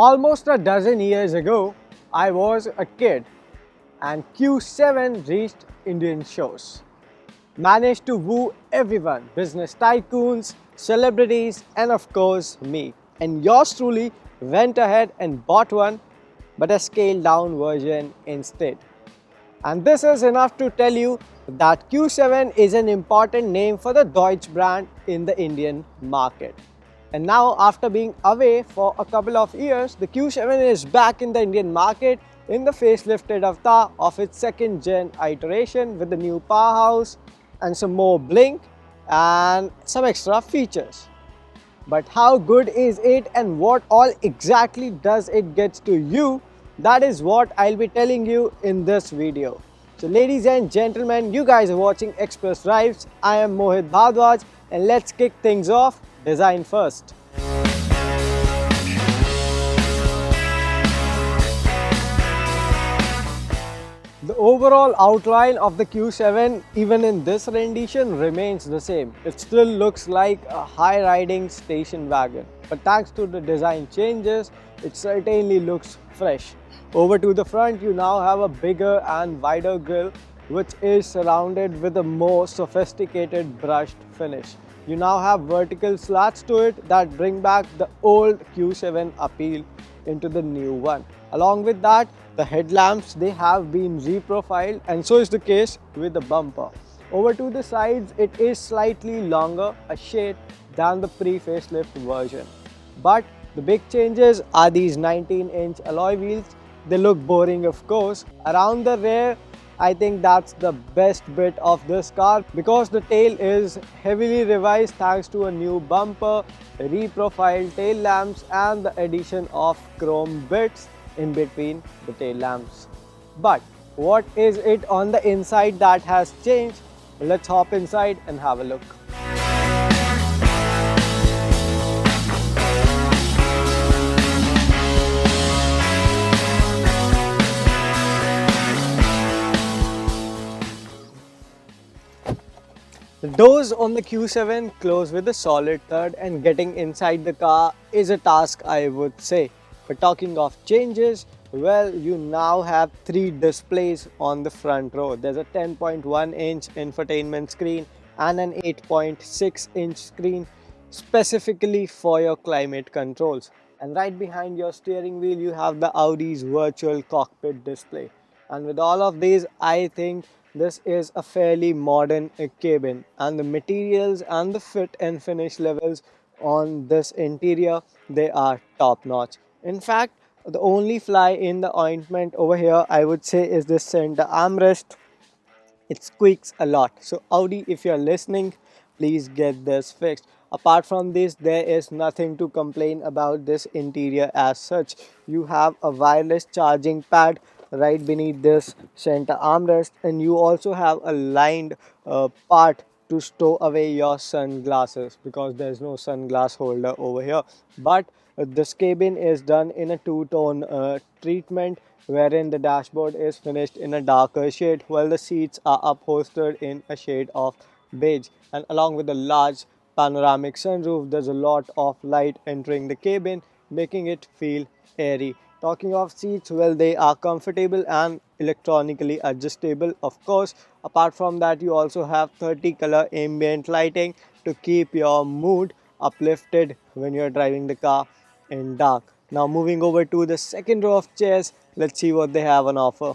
Almost a dozen years ago, I was a kid and Q7 reached Indian shows. Managed to woo everyone, business tycoons, celebrities, and of course me. And yours truly went ahead and bought one, but a scaled down version instead. And this is enough to tell you that Q7 is an important name for the Deutsch brand in the Indian market. And now, after being away for a couple of years, the Q7 is back in the Indian market in the facelifted avatar of its second gen iteration with the new powerhouse and some more blink and some extra features. But how good is it and what all exactly does it get to you? That is what I'll be telling you in this video. So ladies and gentlemen, you guys are watching Express Drives. I am Mohit Bhardwaj and let's kick things off. Design first. The overall outline of the Q7 even in this rendition remains the same. It still looks like a high-riding station wagon. But thanks to the design changes, it certainly looks fresh. Over to the front, you now have a bigger and wider grille which is surrounded with a more sophisticated brushed finish. You now have vertical slats to it that bring back the old Q7 appeal into the new one. Along with that, the headlamps, they have been reprofiled and so is the case with the bumper. Over to the sides, it is slightly longer, a shade than the pre-facelift version. But the big changes are these 19-inch alloy wheels. They look boring, of course. Around the rear, I think that's the best bit of this car because the tail is heavily revised thanks to a new bumper, reprofiled tail lamps and the addition of chrome bits in between the tail lamps. But what is it on the inside that has changed? Let's hop inside and have a look. The doors on the Q7 close with a solid thud and getting inside the car is a task, I would say. But talking of changes, well, you now have 3 displays on the front row. There's a 10.1-inch infotainment screen and an 8.6-inch screen specifically for your climate controls. And right behind your steering wheel, you have the Audi's virtual cockpit display. And with all of these, I think this is a fairly modern cabin, and the materials and the fit and finish levels on this interior, they are top notch. In fact, the only fly in the ointment over here, I would say, is this center armrest. It squeaks a lot. So Audi, if you're listening, please get this fixed. Apart from this, there is nothing to complain about this interior as such. You have a wireless charging pad right beneath this center armrest, and you also have a lined part to stow away your sunglasses because there's no sunglass holder over here. But this cabin is done in a two-tone treatment wherein the dashboard is finished in a darker shade while the seats are upholstered in a shade of beige. And along with the large panoramic sunroof, there's a lot of light entering the cabin, making it feel airy. Talking of seats, well, they are comfortable and electronically adjustable, of course. Apart from that, you also have 30 color ambient lighting to keep your mood uplifted when you're driving the car in dark. Now moving over to the second row of chairs, let's see what they have on offer.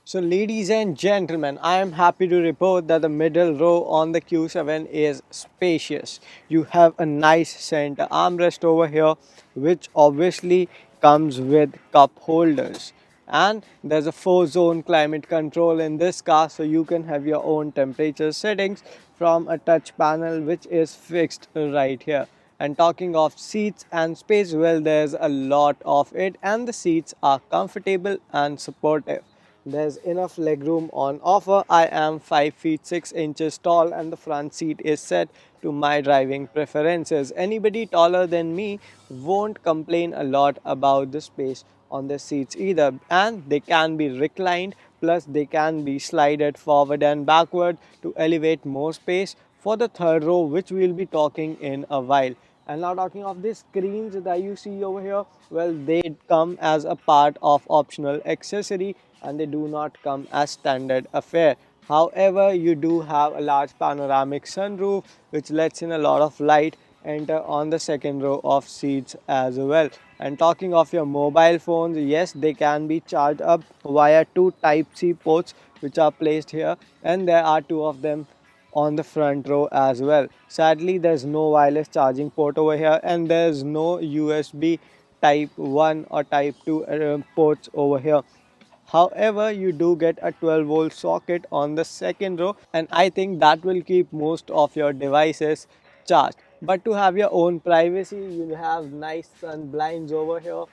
So ladies and gentlemen, I am happy to report that the middle row on the Q7 is spacious. You have a nice center armrest over here which obviously comes with cup holders. And there's a 4-zone climate control in this car, so you can have your own temperature settings from a touch panel which is fixed right here. And talking of seats and space, well, there's a lot of it and the seats are comfortable and supportive. There's enough legroom on offer. I am 5 feet 6 inches tall and the front seat is set to my driving preferences. Anybody taller than me won't complain a lot about the space on the seats either, and they can be reclined, plus they can be slided forward and backward to elevate more space for the third row, which we'll be talking in a while. And now talking of these screens that you see over here, well, they come as a part of optional accessory and they do not come as standard affair. However, you do have a large panoramic sunroof which lets in a lot of light enter on the second row of seats as well. And talking of your mobile phones, yes, they can be charged up via two type C ports which are placed here, and there are two of them on the front row as well. Sadly, there's no wireless charging port over here and there's no USB type 1 or type 2 ports over here. However, you do get a 12-volt socket on the second row, and I think that will keep most of your devices charged. But to have your own privacy, you have nice sun blinds over here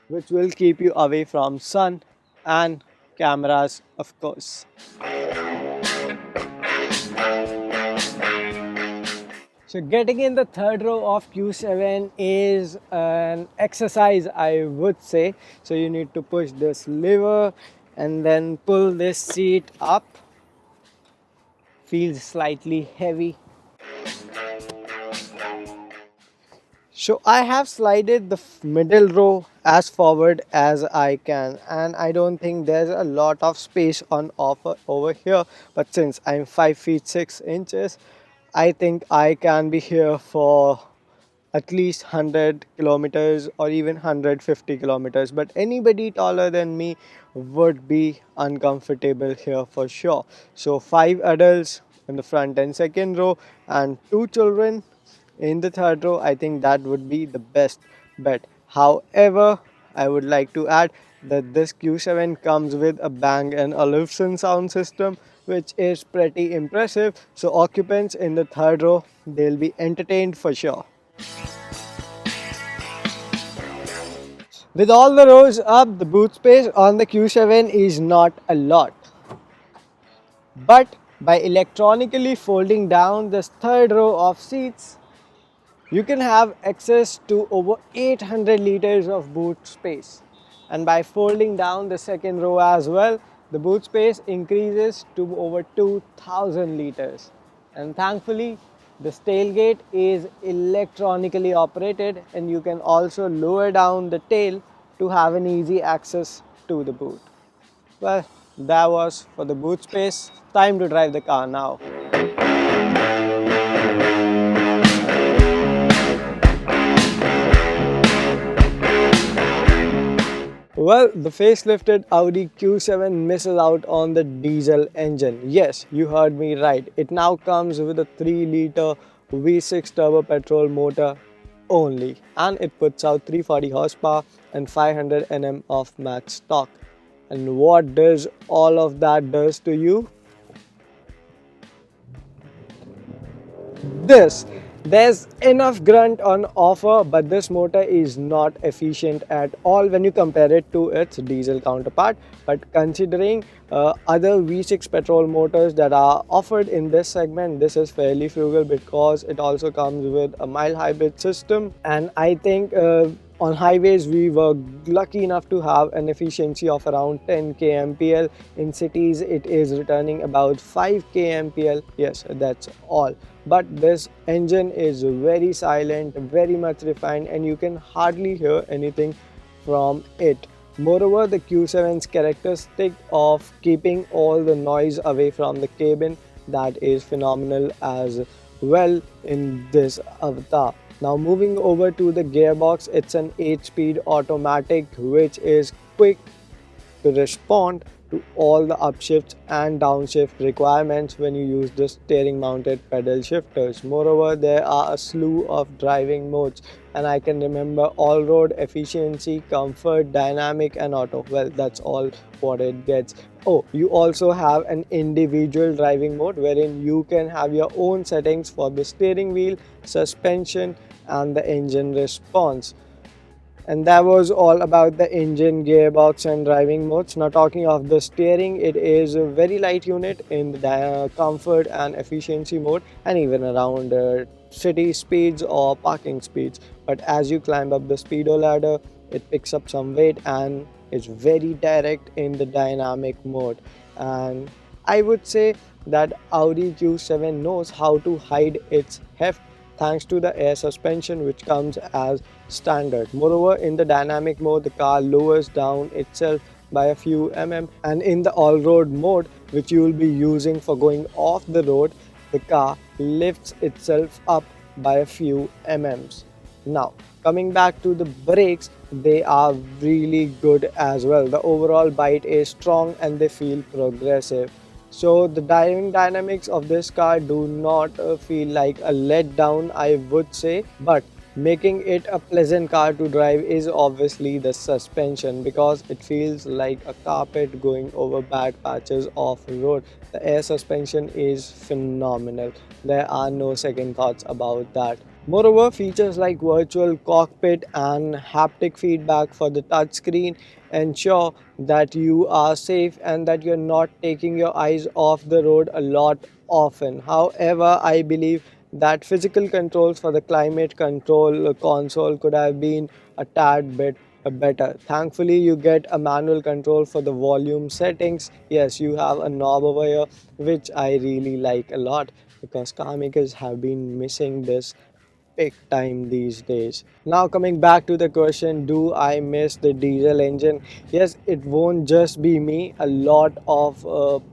which will keep you away from sun and cameras, of course. So getting in the third row of Q7 is an exercise, I would say. So you need to push this lever and then pull this seat up. Feels slightly heavy. So I have slided the middle row as forward as I can, and I don't think there's a lot of space on offer over here, but since I'm 5 feet 6 inches, I think I can be here for at least 100 kilometers or even 150 kilometers, but anybody taller than me would be uncomfortable here for sure. So 5 adults in the front and second row and 2 children in the third row, I think that would be the best bet. However, I would like to add that this Q7 comes with a Bang& and Olufsen sound system which is pretty impressive, so occupants in the third row, they'll be entertained for sure. With all the rows up, the boot space on the Q7 is not a lot. But by electronically folding down this third row of seats, you can have access to over 800 liters of boot space. And by folding down the second row as well, the boot space increases to over 2000 liters. And thankfully, this tailgate is electronically operated and you can also lower down the tail to have an easy access to the boot. Well, that was for the boot space. Time to drive the car now. Well, the facelifted Audi Q7 misses out on the diesel engine. Yes, you heard me right. It now comes with a 3-liter V6 turbo petrol motor only, and it puts out 340 horsepower and 500 Nm of max torque. And what does all of that does to you? This. There's enough grunt on offer, but this motor is not efficient at all when you compare it to its diesel counterpart. But considering other V6 petrol motors that are offered in this segment, this is fairly frugal because it also comes with a mild hybrid system. And I think on highways we were lucky enough to have an efficiency of around 10 kmpl. In cities it is returning about 5 kmpl. Yes, that's all. But this engine is very silent, very much refined, and you can hardly hear anything from it. Moreover, the Q7's characteristic of keeping all the noise away from the cabin, that is phenomenal as well in this avatar. Now moving over to the gearbox, it's an 8-speed automatic which is quick to respond to all the upshifts and downshift requirements when you use the steering mounted pedal shifters. Moreover, there are a slew of driving modes, and I can remember all road, efficiency, comfort, dynamic and auto. Well, that's all what it gets. Oh, you also have an individual driving mode wherein you can have your own settings for the steering wheel, suspension and the engine response. And that was all about the engine, gearbox and driving modes. Now talking of the steering, it is a very light unit in the comfort and efficiency mode and even around city speeds or parking speeds. But as you climb up the speedo ladder, it picks up some weight and is very direct in the dynamic mode. And I would say that Audi Q7 knows how to hide its heft thanks to the air suspension which comes as standard. Moreover, in the dynamic mode, the car lowers down itself by a few and in the all-road mode, which you will be using for going off the road, the car lifts itself up by a few mms. Now, coming back to the brakes, they are really good as well. The overall bite is strong and they feel progressive. So the driving dynamics of this car do not feel like a letdown, I would say, but making it a pleasant car to drive is obviously the suspension because it feels like a carpet going over bad patches off road. The air suspension is phenomenal. There are no second thoughts about that. Moreover, features like virtual cockpit and haptic feedback for the touchscreen ensure that you are safe and that you're not taking your eyes off the road a lot often. However, I believe that physical controls for the climate control console could have been a tad bit better. Thankfully, you get a manual control for the volume settings. Yes, you have a knob over here, which I really like a lot because car makers have been missing this big time these days. Now, coming back to the question, do I miss the diesel engine? Yes, it won't just be me. A lot of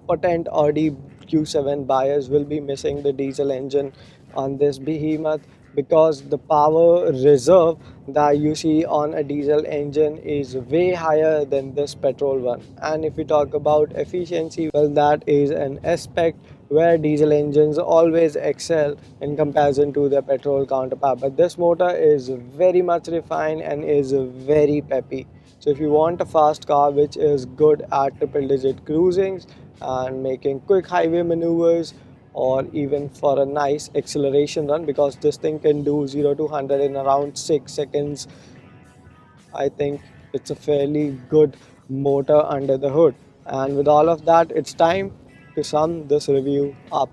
potent Audi Q7 buyers will be missing the diesel engine on this behemoth because the power reserve that you see on a diesel engine is way higher than this petrol one. And if we talk about efficiency, well, that is an aspect where diesel engines always excel in comparison to their petrol counterpart. But this motor is very much refined and is very peppy. So if you want a fast car which is good at triple digit cruisings and making quick highway maneuvers, or even for a nice acceleration run, because this thing can do 0 to 100 in around 6 seconds, I think it's a fairly good motor under the hood. And with all of that, it's time to sum this review up.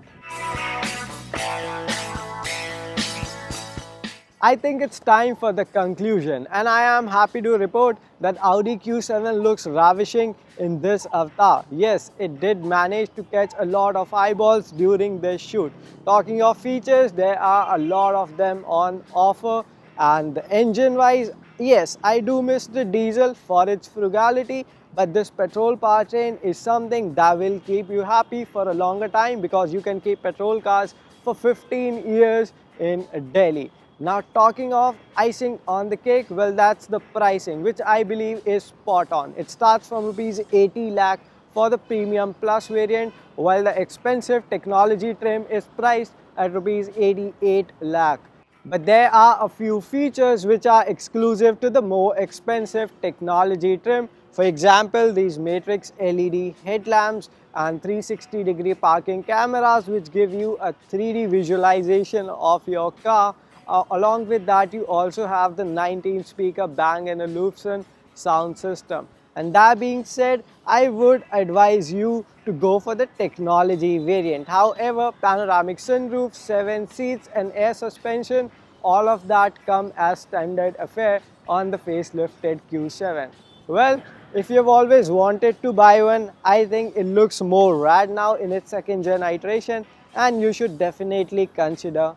I think it's time for the conclusion, and I am happy to report that Audi Q7 looks ravishing in this avatar. Yes, it did manage to catch a lot of eyeballs during this shoot. Talking of features, there are a lot of them on offer, and engine wise, yes, I do miss the diesel for its frugality, but this petrol powertrain is something that will keep you happy for a longer time because you can keep petrol cars for 15 years in Delhi. Now, talking of icing on the cake, well, that's the pricing, which I believe is spot on. It starts from rupees 80 lakh for the premium plus variant, while the expensive technology trim is priced at rupees 88 lakh. But there are a few features which are exclusive to the more expensive technology trim. For example, these matrix LED headlamps and 360-degree parking cameras which give you a 3D visualization of your car. Along with that, you also have the 19-speaker Bang & Olufsen sound system. And that being said, I would advise you to go for the technology variant. However, panoramic sunroof, 7 seats and air suspension, all of that come as standard affair on the facelifted Q7. Well, if you've always wanted to buy one, I think it looks more rad now in its second gen iteration, and you should definitely consider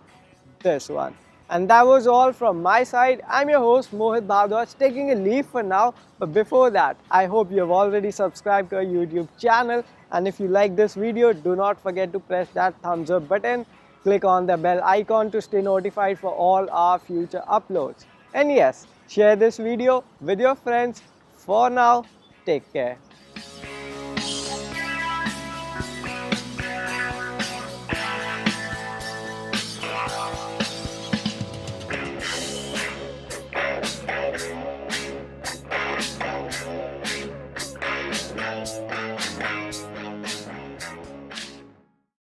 this one. And that was all from my side. I'm your host Mohit Bhardwaj, taking a leave for now. But before that, I hope you have already subscribed to our YouTube channel. And if you like this video, do not forget to press that thumbs up button. Click on the bell icon to stay notified for all our future uploads. And yes, share this video with your friends. For now, take care.